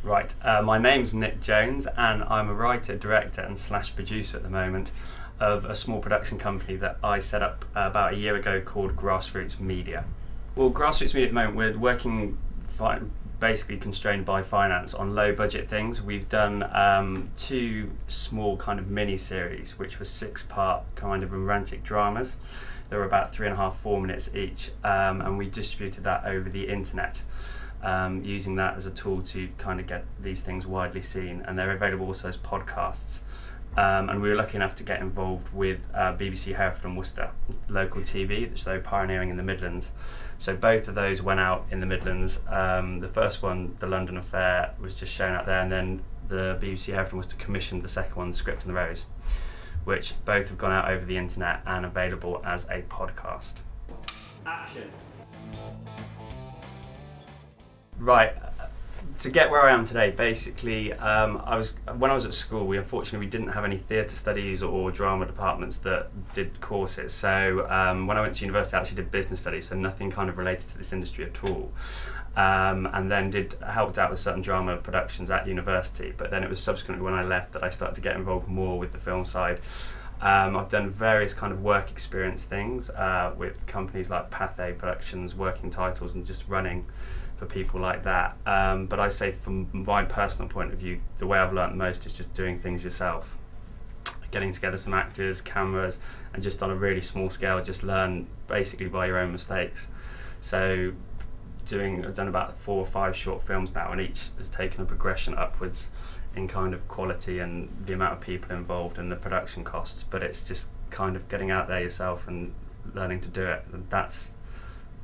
Right, my name's Nick Jones and I'm a writer, director and slash producer at the moment of a small production company that I set up about a year ago called Grassroots Media. Well, Grassroots Media at the moment, we're working basically constrained by finance on low budget things. We've done two small kind of mini series which were 6-part kind of romantic dramas. They were about 3.5–4 minutes each, and we distributed that over the internet. Using that as a tool to kind of get these things widely seen, and they're available also as podcasts. And we were lucky enough to get involved with BBC Hereford and Worcester, local TV, which they were pioneering in the Midlands. So both of those went out in the Midlands. The first one, The London Affair, was just shown out there, and then the BBC Hereford and Worcester commissioned the second one, The Script and the Rose, which both have gone out over the internet and available as a podcast. Action. Right, to get where I am today, basically, when I was at school, we didn't have any theatre studies or drama departments that did courses. So when I went to university, I actually did business studies, so nothing kind of related to this industry at all. And then helped out with certain drama productions at university. But then it was subsequently when I left that I started to get involved more with the film side. I've done various kind of work experience things with companies like Pathé Productions, working titles, and just running for people like that. But I say from my personal point of view, the way I've learnt most is just doing things yourself. Getting together some actors, cameras, and just on a really small scale, just learn basically by your own mistakes. So I've done about 4 or 5 short films now, and each has taken a progression upwards in kind of quality and the amount of people involved and the production costs. But it's just kind of getting out there yourself and learning to do it. And that's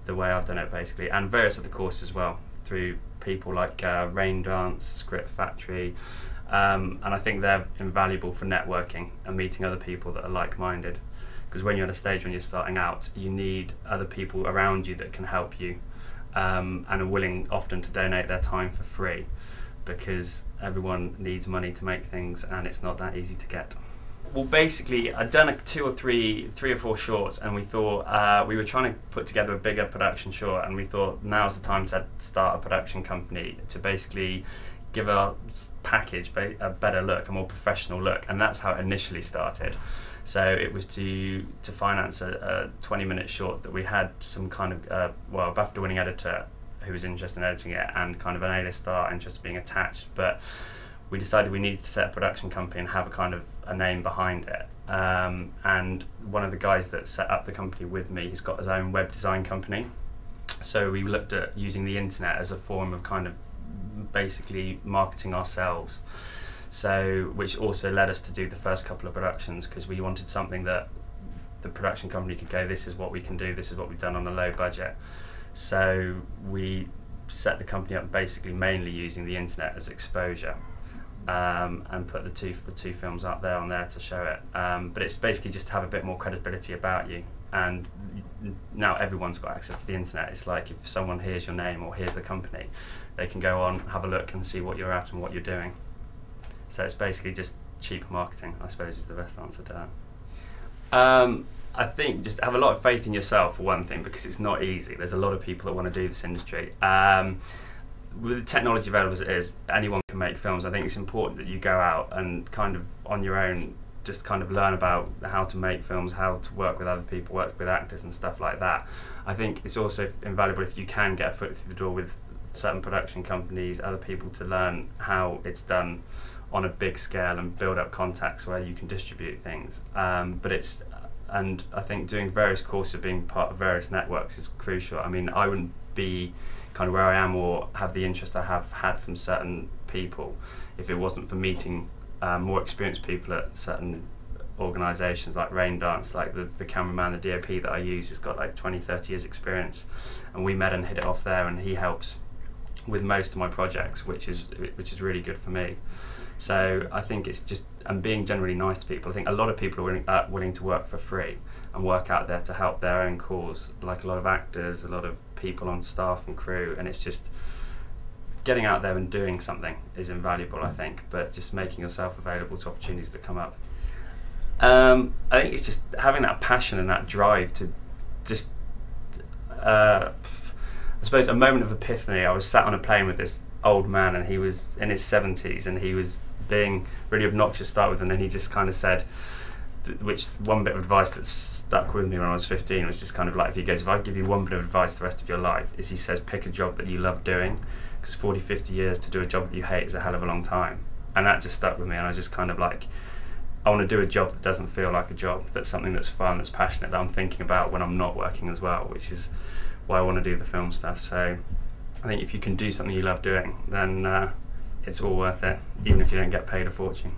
the way I've done it basically, and various other courses as well through people like Rain Dance, Script Factory, and I think they're invaluable for networking and meeting other people that are like-minded, because when you're at a stage when you're starting out, you need other people around you that can help you and are willing often to donate their time for free, because everyone needs money to make things and it's not that easy to get. Well, basically, I'd done 3 or 4 shorts, and we thought we were trying to put together a bigger production short, and we thought now's the time to start a production company to basically give our package a better look, a more professional look, and that's how it initially started. So it was to finance a 20-minute short that we had some kind of a BAFTA-winning editor who was interested in editing it, and kind of an A-list star interested in being attached, but we decided we needed to set a production company and have a name behind it. And one of the guys that set up the company with me, he's got his own web design company. So we looked at using the internet as a form of kind of basically marketing ourselves. So, which also led us to do the first couple of productions, because we wanted something that the production company could go, this is what we can do, this is what we've done on a low budget. So we set the company up basically mainly using the internet as exposure. And put the two films up there on there to show it, but it's basically just to have a bit more credibility about you. And now everyone's got access to the internet. It's like if someone hears your name or hears the company, they can go on, have a look and see what you're at and what you're doing. So it's basically just cheap marketing, I suppose, is the best answer to that. I think just have a lot of faith in yourself for one thing, because it's not easy. There's a lot of people that want to do this industry. With the technology available as it is, anyone can make films. I think it's important that you go out and kind of on your own just kind of learn about how to make films, how to work with other people, work with actors and stuff like that. I think it's also invaluable if you can get a foot through the door with certain production companies, other people, to learn how it's done on a big scale and build up contacts where you can distribute things. And I think doing various courses, being part of various networks is crucial. I mean, I wouldn't be kind of where I am or have the interest I have had from certain people if it wasn't for meeting more experienced people at certain organisations like Rain Dance, like the cameraman, the DOP that I use has got like 20–30 years experience, and we met and hit it off there, and he helps with most of my projects, which is really good for me. So I think it's just, and being generally nice to people. I think a lot of people are willing to work for free and work out there to help their own cause, like a lot of actors, a lot of people on staff and crew, and it's just getting out there and doing something is invaluable, I think, but just making yourself available to opportunities that come up. I think it's just having that passion and that drive to just I suppose a moment of epiphany. I was sat on a plane with this old man, and he was in his 70s, and he was being really obnoxious to start with, and then he just kind of said, which one bit of advice that stuck with me when I was 15 was just kind of like, if I give you one bit of advice the rest of your life, is he says, pick a job that you love doing, because 40-50 years to do a job that you hate is a hell of a long time. And that just stuck with me, and I just kind of like, I want to do a job that doesn't feel like a job, that's something that's fun, that's passionate, that I'm thinking about when I'm not working as well, which is why I want to do the film stuff. So I think if you can do something you love doing, then it's all worth it, even if you don't get paid a fortune.